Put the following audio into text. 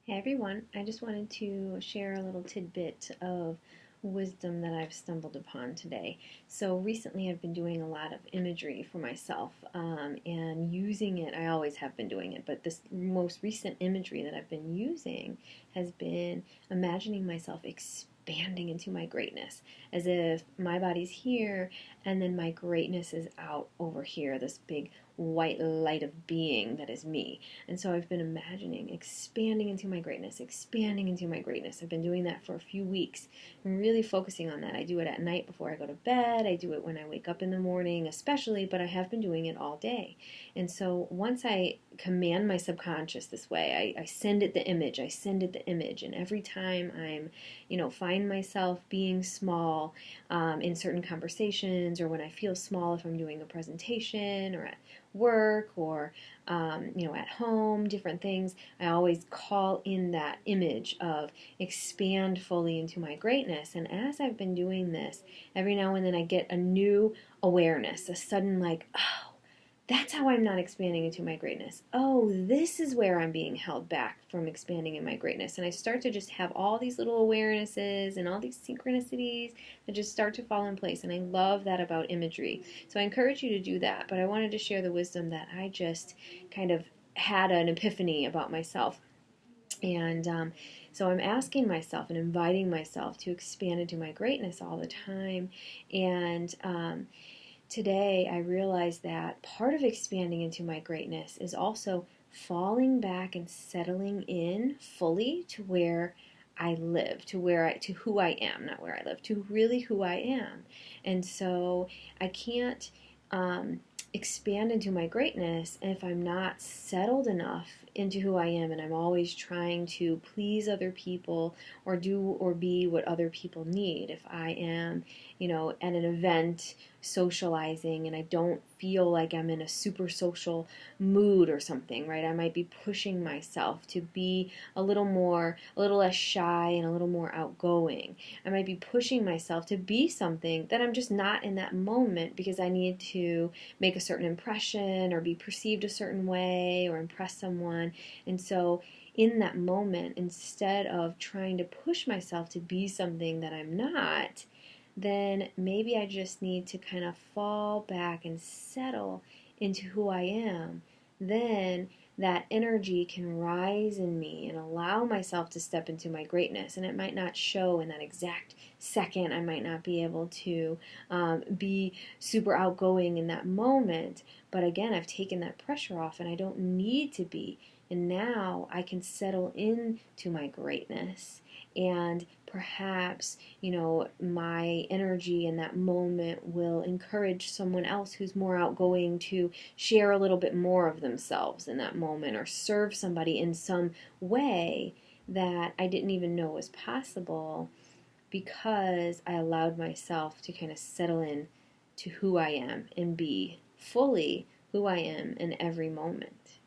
Hey everyone, I just wanted to share a little tidbit of wisdom that I've stumbled upon today. So recently I've been doing a lot of imagery for myself and using it. I always have been doing it, but this most recent imagery that I've been using has been imagining myself expanding into my greatness, as if my body's here and then my greatness is out over here, this big white light of being that is me. And so I've been imagining expanding into my greatness, expanding into my greatness. I've been doing that for a few weeks. I'm really focusing on that. I do it at night before I go to bed. I do it when I wake up in the morning, especially, but I have been doing it all day. And so once I command my subconscious this way, I send it the image, I send it the image. And every time find myself being small in certain conversations, or when I feel small if I'm doing a presentation or at work or at home, different things, I always call in that image of expand fully into my greatness. And as I've been doing this, every now and then I get a new awareness, a sudden like, oh, that's how I'm not expanding into my greatness. Oh, this is where I'm being held back from expanding in my greatness. And I start to just have all these little awarenesses and all these synchronicities that just start to fall in place. And I love that about imagery. So I encourage you to do that. But I wanted to share the wisdom that I just kind of had an epiphany about myself. And so I'm asking myself and inviting myself to expand into my greatness all the time. And today I realized that part of expanding into my greatness is also falling back and settling in fully to where I live, to who I am, not where I live, to really who I am. And so I can't expand into my greatness if I'm not settled enough into who I am, and I'm always trying to please other people or do or be what other people need. If I am, at an event socializing and I don't feel like I'm in a super social mood or something, right? I might be pushing myself to be a little less shy and a little more outgoing. I might be pushing myself to be something that I'm just not in that moment because I need to make a certain impression or be perceived a certain way or impress someone. And so in that moment, instead of trying to push myself to be something that I'm not, then maybe I just need to kind of fall back and settle into who I am. Then that energy can rise in me and allow myself to step into my greatness. And it might not show in that exact second. I might not be able to be super outgoing in that moment. But again, I've taken that pressure off and I don't need to be. And now I can settle into my greatness. And perhaps, my energy in that moment will encourage someone else who's more outgoing to share a little bit more of themselves in that moment or serve somebody in some way that I didn't even know was possible because I allowed myself to kind of settle in to who I am and be fully who I am in every moment.